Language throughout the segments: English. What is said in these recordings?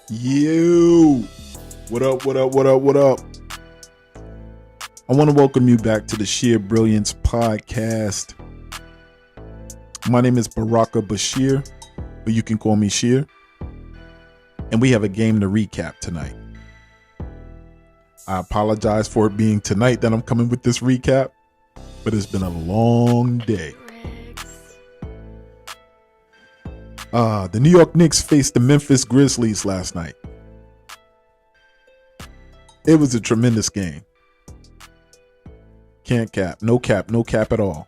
You, what up, what up, what up, what up? I want to welcome you back to the Sheer Brilliance podcast. My name is Baraka Bashir, but you can call me Sheer. And we have a game to recap tonight. I apologize for it being tonight that I'm coming with this recap, but it's been a long day. The New York Knicks faced the Memphis Grizzlies last night. It was a tremendous game. Can't cap, no cap at all.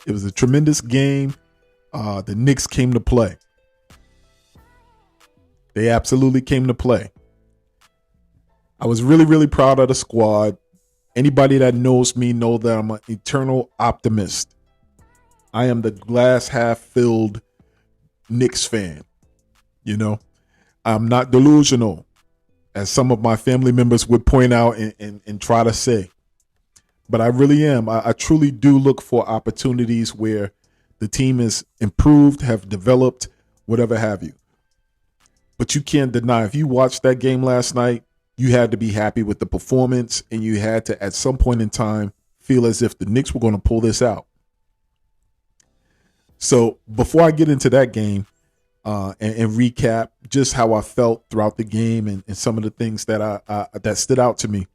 It was a tremendous game. The Knicks came to play. They absolutely came to play. I was really, really proud of the squad. Anybody that knows me know that I'm an eternal optimist. I am the glass half filled Knicks fan. You know, I'm not delusional, as some of my family members would point out and try to say. But I really am. I truly do look for opportunities where the team is improved, have developed, whatever have you. But you can't deny, if you watched that game last night, you had to be happy with the performance, and you had to, at some point in time, feel as if the Knicks were going to pull this out. So before I get into that game and recap just how I felt throughout the game and some of the things that that stood out to me,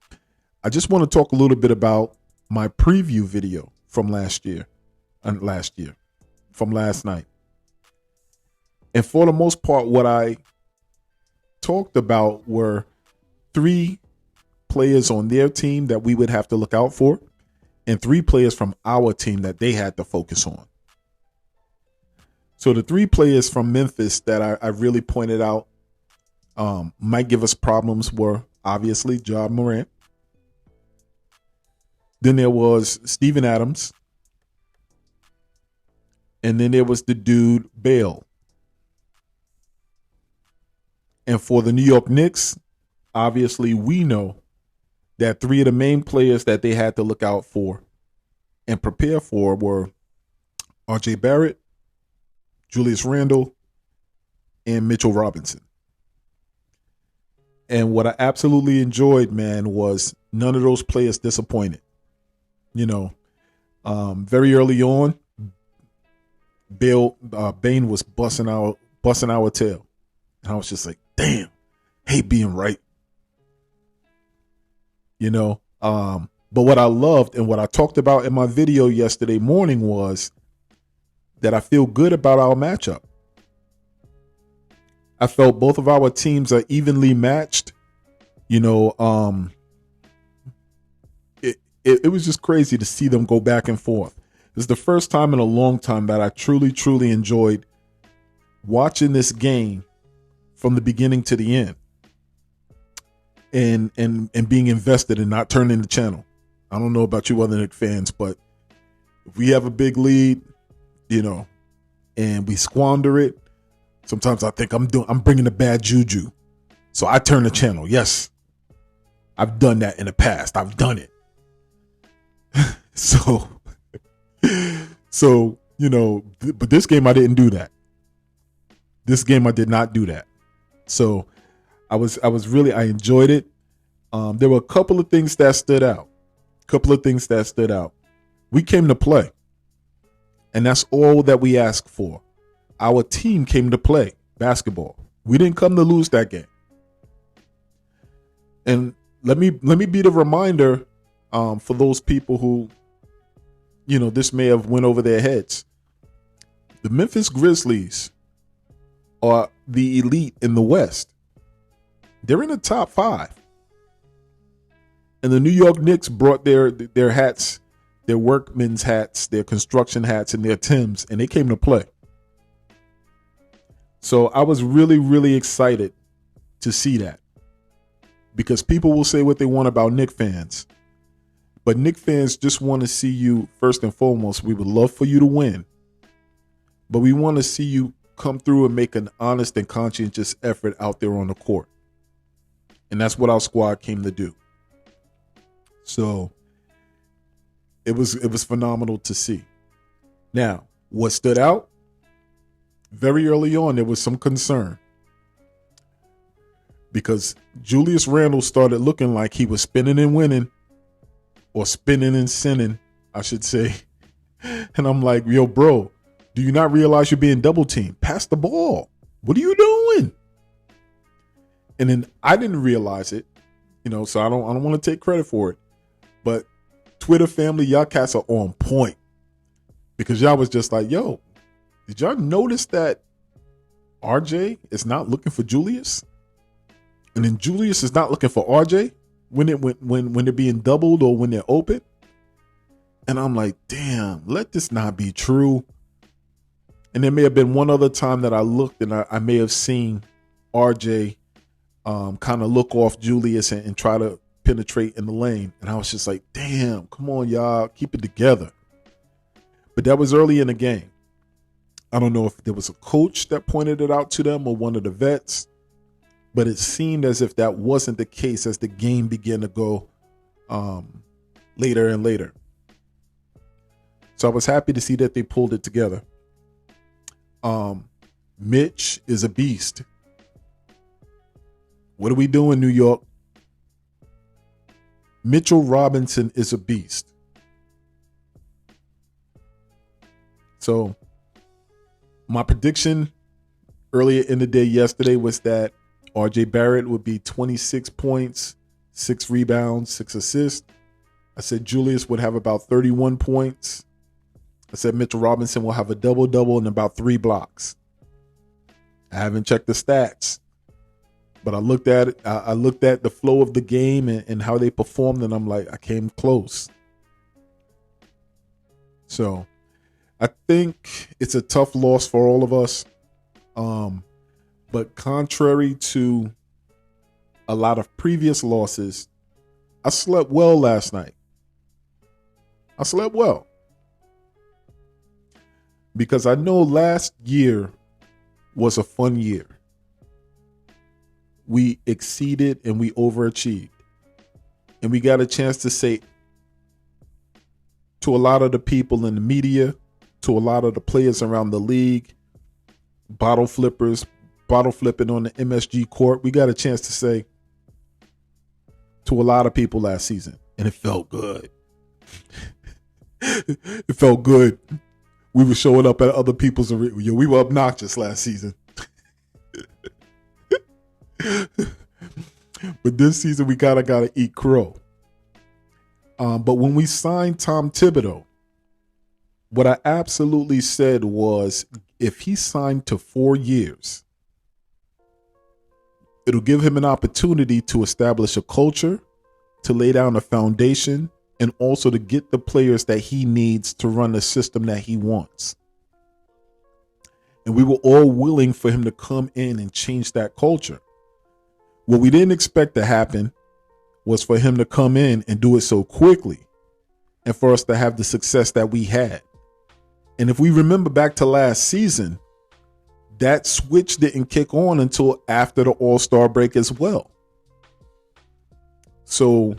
I just want to talk a little bit about my preview video from last night. And for the most part, what I talked about were 3 players on their team that we would have to look out for, and 3 players from our team that they had to focus on. So the 3 players from Memphis that I really pointed out might give us problems were obviously Ja Morant. Then there was Steven Adams. And then there was the dude Bale. And for the New York Knicks, obviously we know that 3 of the main players that they had to look out for and prepare for were RJ Barrett, Julius Randle, and Mitchell Robinson. And what I absolutely enjoyed, man, was none of those players disappointed. You know, very early on, Bane was busting our tail. And I was just like, damn, hate being right. You know, but what I loved and what I talked about in my video yesterday morning was that I feel good about our matchup. I felt both of our teams are evenly matched. You know, it was just crazy to see them go back and forth. It's the first time in a long time that I truly, truly enjoyed watching this game from the beginning to the end and being invested and not turning the channel. I don't know about you other Knicks fans, but if we have a big lead, you know, and we squander it, sometimes I think I'm bringing the bad juju. So I turn the channel. Yes, I've done that in the past. I've done it. So, you know, but this game I didn't do that. This game I did not do that. So I enjoyed it. There were a couple of things that stood out. We came to play. And that's all that we asked for. Our team came to play basketball. We didn't come to lose that game. And let me be the reminder for those people who, you know, this may have went over their heads. The Memphis Grizzlies are the elite in the West. They're in the top 5. And the New York Knicks brought their hats, their workmen's hats, their construction hats, and their Timbs, and they came to play. So I was really, really excited to see that, because people will say what they want about Knicks fans, but Knicks fans just want to see you, first and foremost, we would love for you to win, but we want to see you come through and make an honest and conscientious effort out there on the court. And that's what our squad came to do. So it was phenomenal to see. Now, what stood out? Very early on, there was some concern. because Julius Randle started looking like he was spinning and winning, or spinning and sinning, I should say. And I'm like, yo, bro, do you not realize you're being double teamed? Pass the ball. What are you doing? And then I didn't realize it, so I don't want to take credit for it. But Twitter family, y'all cats are on point, because y'all was just like, yo, did y'all notice that RJ is not looking for Julius? And then Julius is not looking for RJ when they're being doubled or when they're open. And I'm like, damn, let this not be true. And there may have been one other time that I looked and I may have seen RJ kind of look off Julius and try to penetrate in the lane. And I was just like, damn, come on, y'all, keep it together. But that was early in the game. I don't know if there was a coach that pointed it out to them or one of the vets, but it seemed as if that wasn't the case as the game began to go later and later. So I was happy to see that they pulled it together. Mitch is a beast. What are we doing, New York? Mitchell Robinson is a beast. So my prediction earlier in the day yesterday was that RJ Barrett would be 26 points, 6 rebounds, 6 assists. I said Julius would have about 31 points. I said Mitchell Robinson will have a double-double and about 3 blocks. I haven't checked the stats, but I looked at it. I looked at the flow of the game and how they performed, and I'm like, I came close. So I think it's a tough loss for all of us. But contrary to a lot of previous losses, I slept well last night. I slept well. Because I know last year was a fun year. We exceeded and we overachieved. And we got a chance to say to a lot of the people in the media, to a lot of the players around the league, bottle flipping on the MSG court, we got a chance to say to a lot of people last season. And it felt good. It felt good. We were showing up at other people's arena. We were obnoxious last season. But this season, we gotta eat crow. But when we signed Tom Thibodeau, what I absolutely said was, if he signed to 4 years, it'll give him an opportunity to establish a culture, to lay down a foundation, and also to get the players that he needs to run the system that he wants. And we were all willing for him to come in and change that culture. What we didn't expect to happen was for him to come in and do it so quickly and for us to have the success that we had. And if we remember back to last season, that switch didn't kick on until after the All-Star break as well. So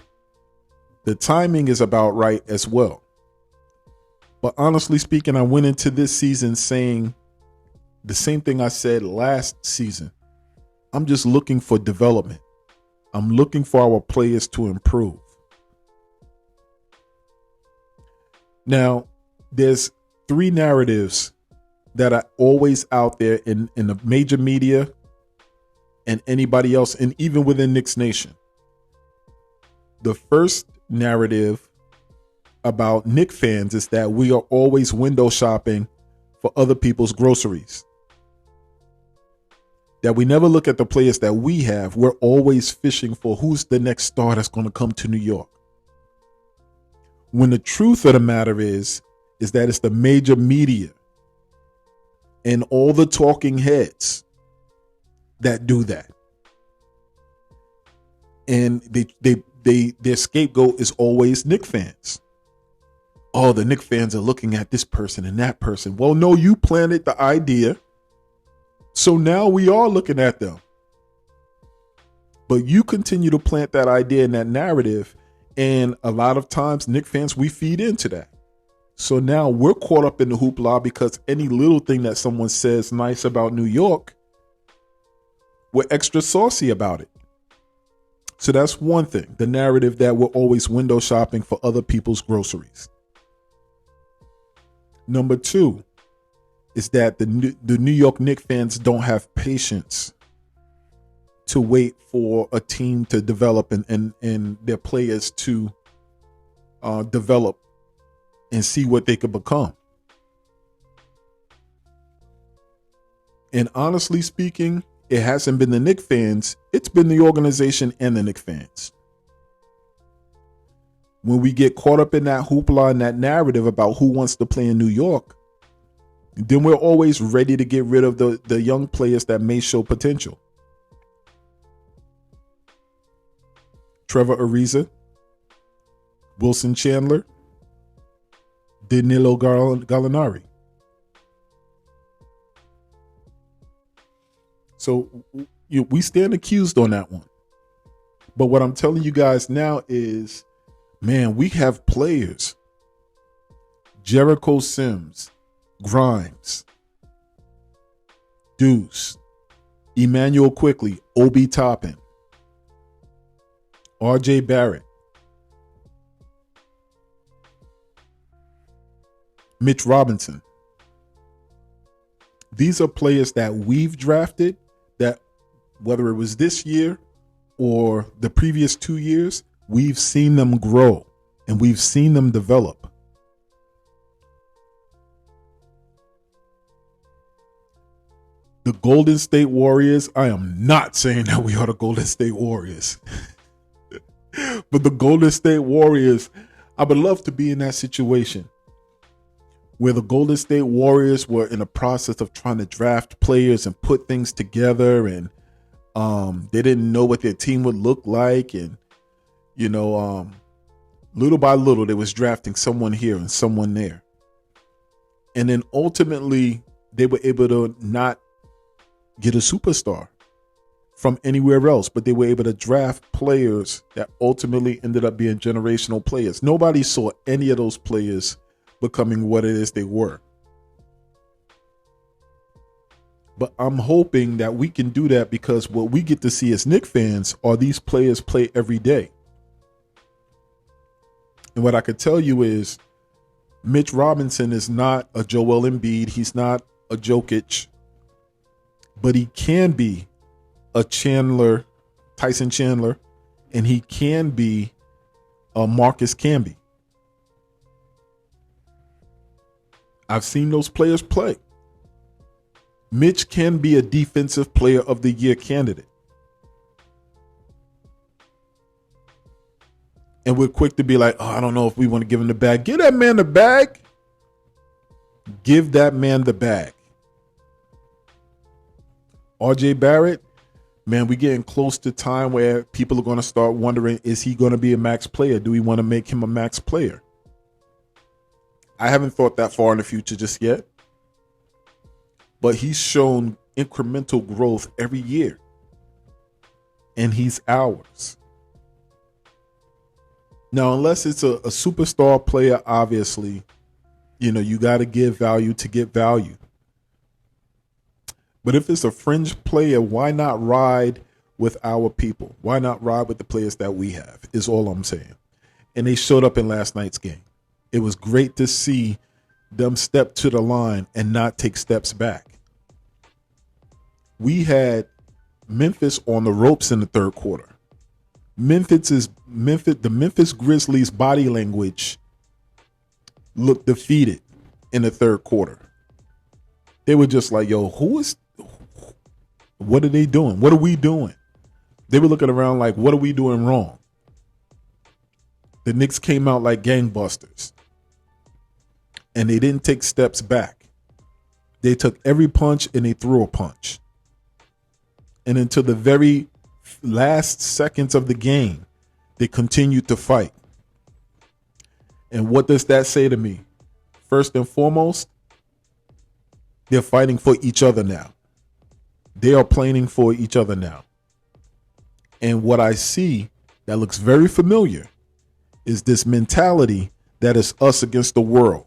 the timing is about right as well. But honestly speaking, I went into this season saying the same thing I said last season. I'm just looking for development. I'm looking for our players to improve. Now, there's 3 narratives that are always out there in the major media and anybody else, and even within Knicks Nation. The first narrative about Knicks fans is that we are always window shopping for other people's groceries. That we never look at the players that we have. We're always fishing for who's the next star that's going to come to New York. When the truth of the matter is that it's the major media and all the talking heads that do that. And their scapegoat is always Knicks fans. Oh, the Knicks fans are looking at this person and that person. Well, no, you planted the idea. So now we are looking at them. But you continue to plant that idea and that narrative. And a lot of times, Knicks fans, we feed into that. So now we're caught up in the hoopla because any little thing that someone says nice about New York, we're extra saucy about it. So that's one thing, the narrative that we're always window shopping for other people's groceries. Number two is that the New York Knicks fans don't have patience to wait for a team to develop and their players to develop and see what they could become. And honestly speaking, it hasn't been the Knicks fans. It's been the organization and the Knicks fans. When we get caught up in that hoopla and that narrative about who wants to play in New York, then we're always ready to get rid of the young players that may show potential. Trevor Ariza, Wilson Chandler, Danilo Gallinari. So we stand accused on that one. But what I'm telling you guys now is, man, we have players. Jericho Sims, Grimes, Deuce, Emmanuel Quickly, Obi Toppin, RJ Barrett, Mitch Robinson. These are players that we've drafted that, whether it was this year or the previous 2 years, we've seen them grow and we've seen them develop. The Golden State Warriors, I am not saying that we are the Golden State Warriors. But the Golden State Warriors, I would love to be in that situation where the Golden State Warriors were in a process of trying to draft players and put things together, and they didn't know what their team would look like, and little by little they was drafting someone here and someone there, and then ultimately they were able to not get a superstar from anywhere else, but they were able to draft players that ultimately ended up being generational players. Nobody saw any of those players becoming what it is they were. But I'm hoping that we can do that, because what we get to see as Knicks fans are these players play every day. And what I could tell you is Mitch Robinson is not a Joel Embiid. He's not a Jokic, but he can be a Tyson Chandler, and he can be a Marcus Camby. I've seen those players play. Mitch can be a defensive player of the year candidate. And we're quick to be like, I don't know if we want to give him the bag. Give that man the bag. Give that man the bag. RJ Barrett, man, we're getting close to time where people are going to start wondering, is he going to be a max player? Do we want to make him a max player? I haven't thought that far in the future just yet, but he's shown incremental growth every year, and he's ours. Now, unless it's a superstar player, obviously, you got to give value to get value. But if it's a fringe player, why not ride with our people? Why not ride with the players that we have, is all I'm saying. And they showed up in last night's game. It was great to see them step to the line and not take steps back. We had Memphis on the ropes in the third quarter. The Memphis Grizzlies' body language looked defeated in the third quarter. They were just like, yo, what are they doing? What are we doing? They were looking around like, what are we doing wrong? The Knicks came out like gangbusters, and they didn't take steps back. They took every punch and they threw a punch. And until the very last seconds of the game, they continued to fight. And what does that say to me? First and foremost, they're fighting for each other now. They are planning for each other now. And what I see that looks very familiar is this mentality that is us against the world.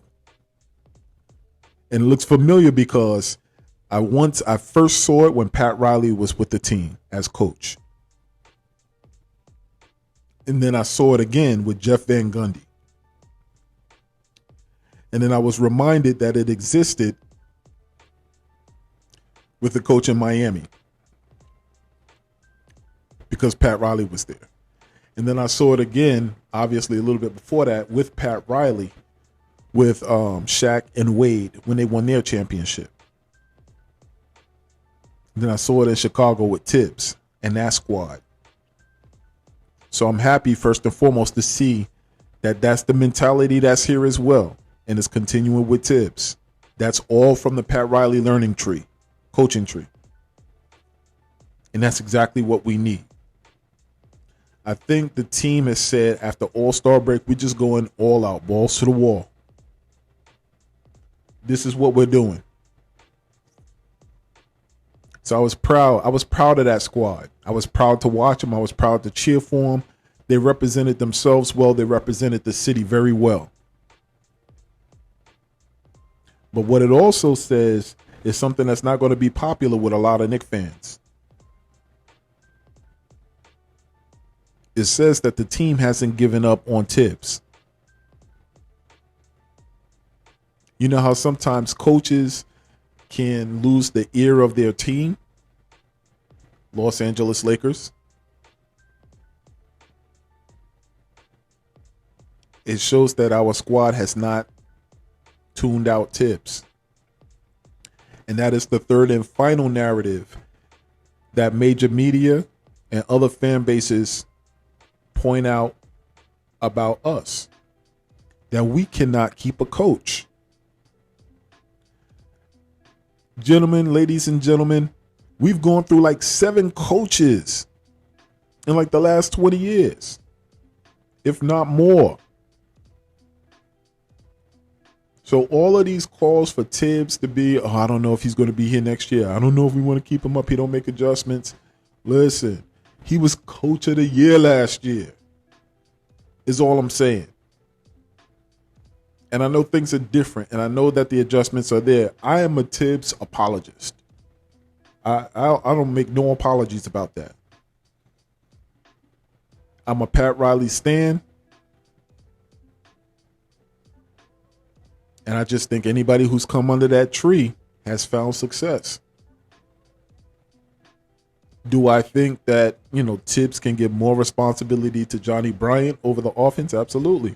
And it looks familiar because I first saw it when Pat Riley was with the team as coach. And then I saw it again with Jeff Van Gundy. And then I was reminded that it existed with the coach in Miami because Pat Riley was there. And then I saw it again, obviously a little bit before that, with Pat Riley, with Shaq and Wade when they won their championship. And then I saw it in Chicago with Tibbs and that squad. So I'm happy, first and foremost, to see that that's the mentality that's here as well. And it's continuing with Tibbs. That's all from the Pat Riley learning tree, coaching tree. And that's exactly what we need. I think the team has said after All-Star break, we're just going all out, balls to the wall. This is what we're doing. So I was proud. I was proud of that squad. I was proud to watch them. I was proud to cheer for them. They represented themselves well. They represented the city very well. But what it also says is something that's not going to be popular with a lot of Knicks fans. It says that the team hasn't given up on Tibbs. You know how sometimes coaches can lose the ear of their team? Los Angeles Lakers. It shows that our squad has not tuned out Tibbs. And that is the third and final narrative that major media and other fan bases point out about us. That we cannot keep a coach. Gentlemen, ladies and gentlemen, we've gone through like 7 coaches in like the last 20 years, if not more. So all of these calls for Tibbs to be, I don't know if he's going to be here next year. I don't know if we want to keep him up. He don't make adjustments. Listen, he was coach of the year last year, is all I'm saying. And I know things are different, and I know that the adjustments are there. I am a Tibbs apologist. I don't make no apologies about that. I'm a Pat Riley stan. And I just think anybody who's come under that tree has found success. Do I think that, Tibbs can give more responsibility to Johnny Bryant over the offense? Absolutely.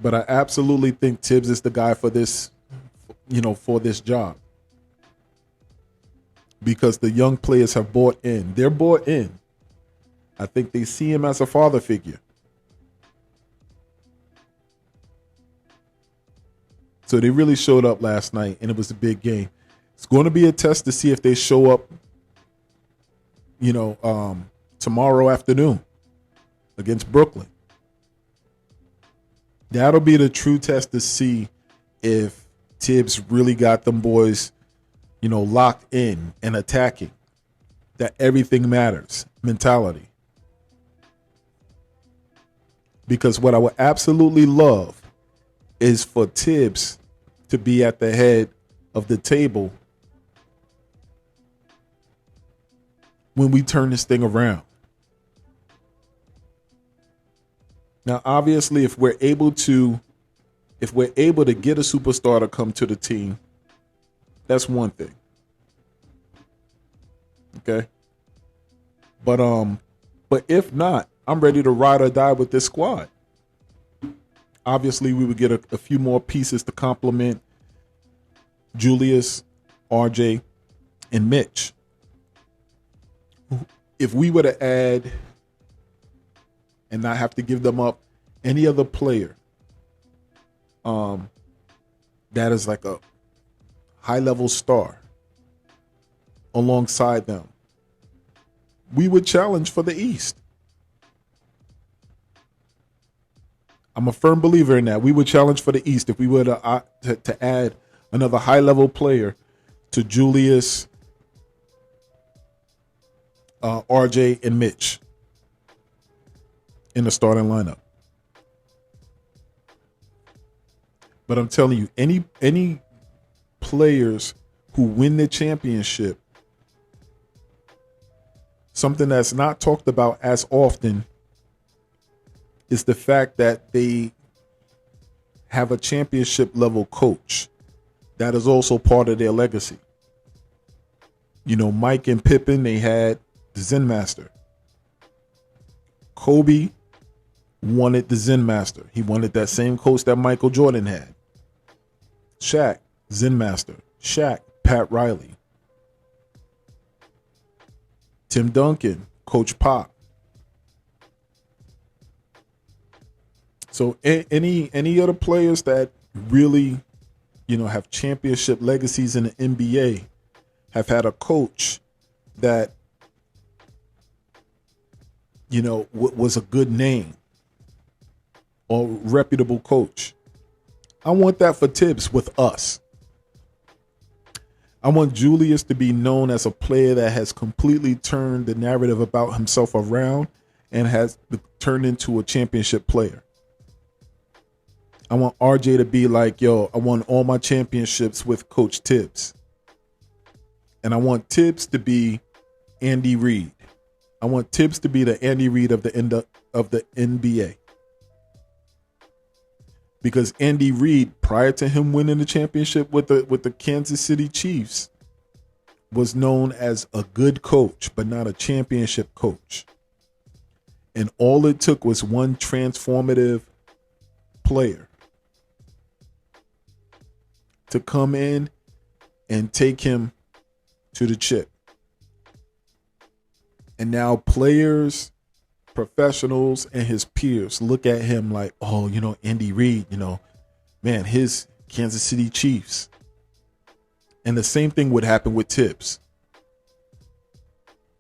But I absolutely think Tibbs is the guy for this, for this job. Because the young players have bought in. They're bought in. I think they see him as a father figure. So they really showed up last night, and it was a big game. It's going to be a test to see if they show up, tomorrow afternoon against Brooklyn. That'll be the true test to see if Tibbs really got them boys, locked in and attacking. That everything matters mentality. Because what I would absolutely love is for Tibbs to be at the head of the table when we turn this thing around. Now, obviously, if we're able to get a superstar to come to the team, that's one thing. Okay? But if not, I'm ready to ride or die with this squad. Obviously, we would get a few more pieces to complement Julius, RJ, and Mitch. If we were to add and not have to give them up any other player that is like a high-level star alongside them, we would challenge for the East. I'm a firm believer in that. We would challenge for the East if we were to add another high-level player to Julius, RJ, and Mitch in the starting lineup. But I'm telling you, any players who win the championship something that's not talked about as often is the fact that they have a championship level coach that is also part of their legacy. You know, Mike and Pippen, they had the Zen Master. Kobe wanted the Zen Master. He wanted that same coach that Michael Jordan had. Shaq, Zen Master. Shaq, Pat Riley. Tim Duncan, Coach Pop. So any other players that really, you know, have championship legacies in the NBA have had a coach that, you know, was a good name or reputable coach. I want that for Tibbs with us. I want Julius to be known as a player that has completely turned the narrative about himself around and has turned into a championship player. I want RJ to be like, yo, I won all my championships with Coach Tibbs. And I want Tibbs to be Andy Reid. I want Tibbs to be the Andy Reid of the NBA. Because Andy Reid, prior to him winning the championship with the Kansas City Chiefs, was known as a good coach, but not a championship coach. And all it took was one transformative player to come in and take him to the chip. And now players, professionals, and his peers look at him like, oh, you know, Andy Reid, you know, man, his Kansas City Chiefs. And the same thing would happen with Tibbs.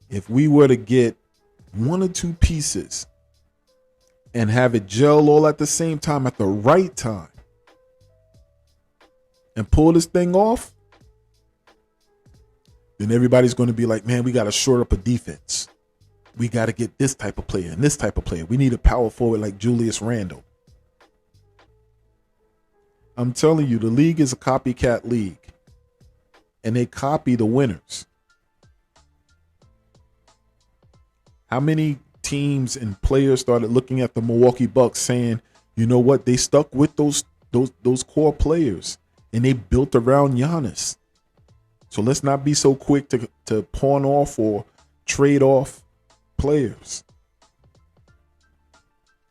If we were to get one or two pieces and have it gel all at the same time at the right time and pull this thing off, then everybody's going to be like, man, we got to shore up a defense. We got to get this type of player and this type of player. We need a power forward like Julius Randle. I'm telling you, the league is a copycat league. And they copy the winners. How many teams and players started looking at the Milwaukee Bucks saying, you know what, they stuck with those core players and they built around Giannis. So let's not be so quick to pawn off or trade off players.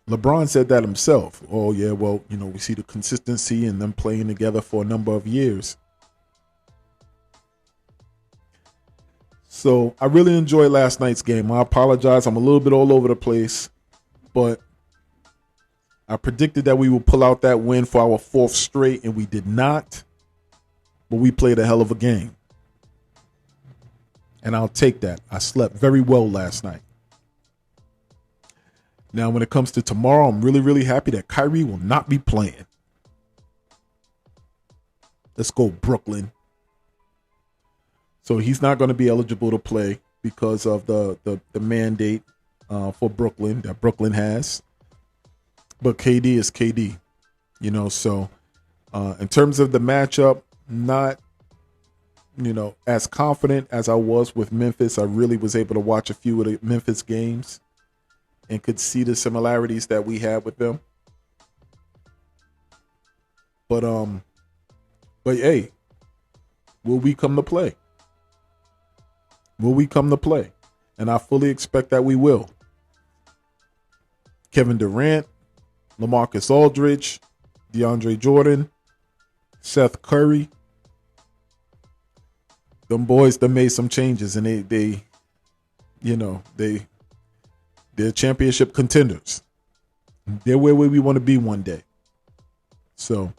LeBron said that himself. Oh, yeah, well, you know, we see the consistency in them playing together for a number of years. So I really enjoyed last night's game. I apologize. I'm a little bit all over the place, but I predicted that we would pull out that win for our fourth straight, and we did not, but we played a hell of a game. And I'll take that. I slept very well last night. Now, when it comes to tomorrow, I'm really, really happy that Kyrie will not be playing. Let's go, Brooklyn. So he's not going to be eligible to play because of the mandate for Brooklyn that Brooklyn has. But KD is KD, you know. So in terms of the matchup, not, you know, as confident as I was with Memphis. I really was able to watch a few of the Memphis games and could see the similarities that we had with them. But hey, will we come to play? Will we come to play? And I fully expect that we will. Kevin Durant, LaMarcus Aldridge, DeAndre Jordan, Seth Curry. Them boys that made some changes, and they're championship contenders. They're where we want to be one day. So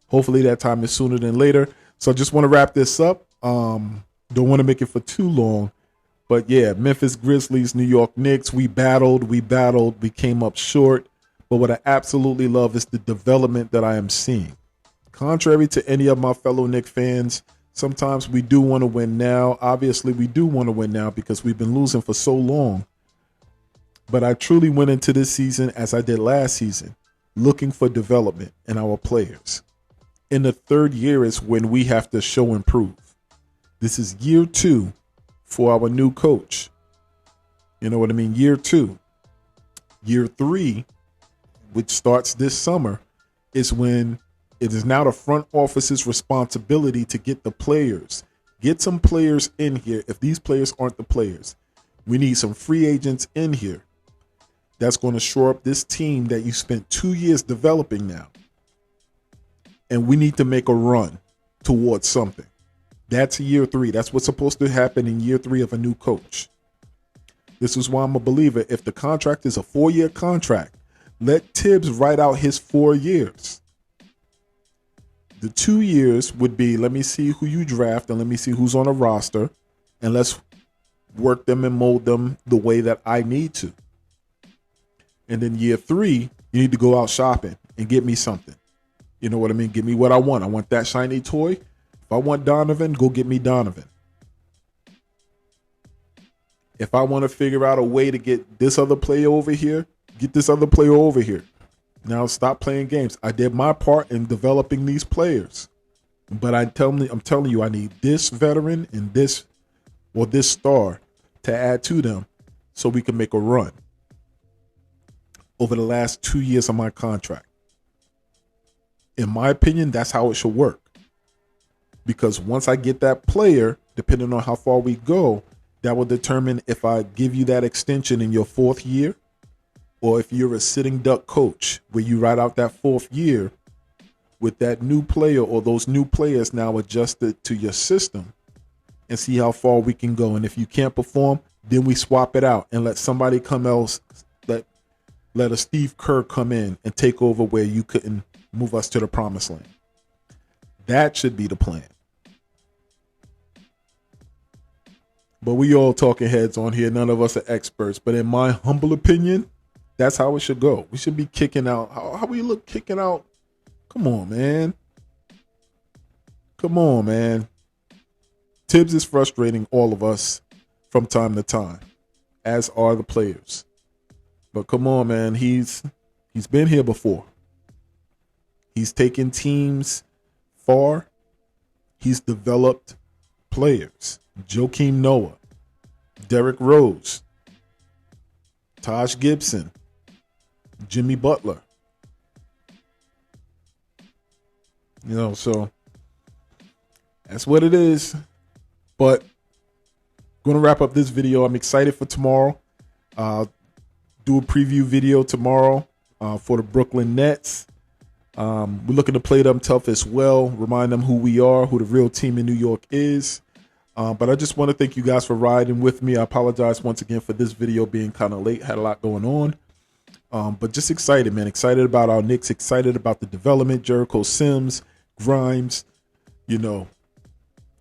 hopefully that time is sooner than later. So I just want to wrap this up. Don't want to make it for too long. But yeah, Memphis Grizzlies, New York Knicks, we battled, we came up short. But what I absolutely love is the development that I am seeing. Contrary to any of my fellow Knicks fans, sometimes we do want to win now. Obviously, we do want to win now because we've been losing for so long. But I truly went into this season, as I did last season, looking for development in our players. In the third year is when we have to show and prove. This is year 2 for our new coach. You know what I mean? Year 2. Year 3, which starts this summer, is when it is now the front office's responsibility to get the players. Get some players in here. If these players aren't the players, we need some free agents in here that's going to shore up this team that you spent 2 years developing now. And we need to make a run towards something. That's year 3. That's what's supposed to happen in year 3 of a new coach. This is why I'm a believer. If the contract is a 4-year contract, let Tibbs write out his 4 years. The 2 years would be, let me see who you draft and let me see who's on a roster, and let's work them and mold them the way that I need to. And then year 3, you need to go out shopping and get me something. You know what I mean? Give me what I want. I want that shiny toy. If I want Donovan, go get me Donovan. If I want to figure out a way to get this other player over here, get this other player over here. Now stop playing games. I did my part in developing these players. But I'm telling you, I need this veteran and this star to add to them so we can make a run over the last 2 years of my contract. In my opinion, that's how it should work. Because once I get that player, depending on how far we go, that will determine if I give you that extension in your 4th year, or if you're a sitting duck coach where you write out that 4th year with that new player or those new players now adjusted to your system and see how far we can go. And if you can't perform, then we swap it out and let somebody come else, let a Steve Kerr come in and take over where you couldn't move us to the promised land. That should be the plan. But we all talking heads on here. None of us are experts. But in my humble opinion, that's how it should go. We should be kicking out. How we look kicking out? Come on, man. Come on, man. Tibbs is frustrating all of us from time to time, as are the players. But come on, man. He's been here before. He's taken teams far. He's developed players. Joakim Noah, Derrick Rose, Taj Gibson, Jimmy Butler. You know, so that's what it is. But going to wrap up this video. I'm excited for tomorrow. Do a preview video tomorrow for the Brooklyn Nets. We're looking to play them tough as well. Remind them who we are, who the real team in New York is. But I just want to thank you guys for riding with me. I apologize once again for this video being kind of late. Had a lot going on. But just excited, man. Excited about our Knicks. Excited about the development. Jericho Sims, Grimes,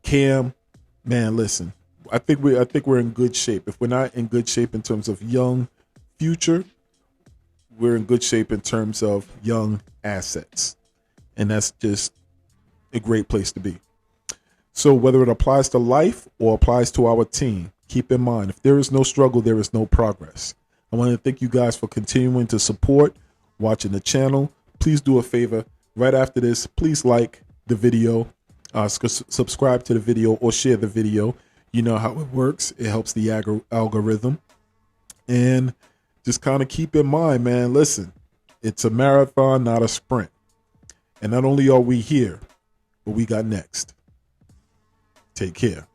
Cam. Man, listen. I think we're in good shape. If we're not in good shape in terms of young future, we're in good shape in terms of young assets. And that's just a great place to be. So whether it applies to life or applies to our team, keep in mind, if there is no struggle, there is no progress. I want to thank you guys for continuing to support, watching the channel. Please do a favor. Right after this, please like the video, subscribe to the video, or share the video. You know how it works. It helps the algorithm. And just kind of keep in mind, man, listen, it's a marathon, not a sprint. And not only are we here, but we got next. Take care.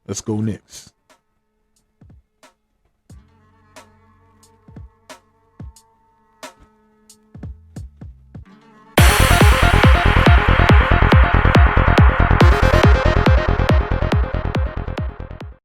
Let's go Knicks.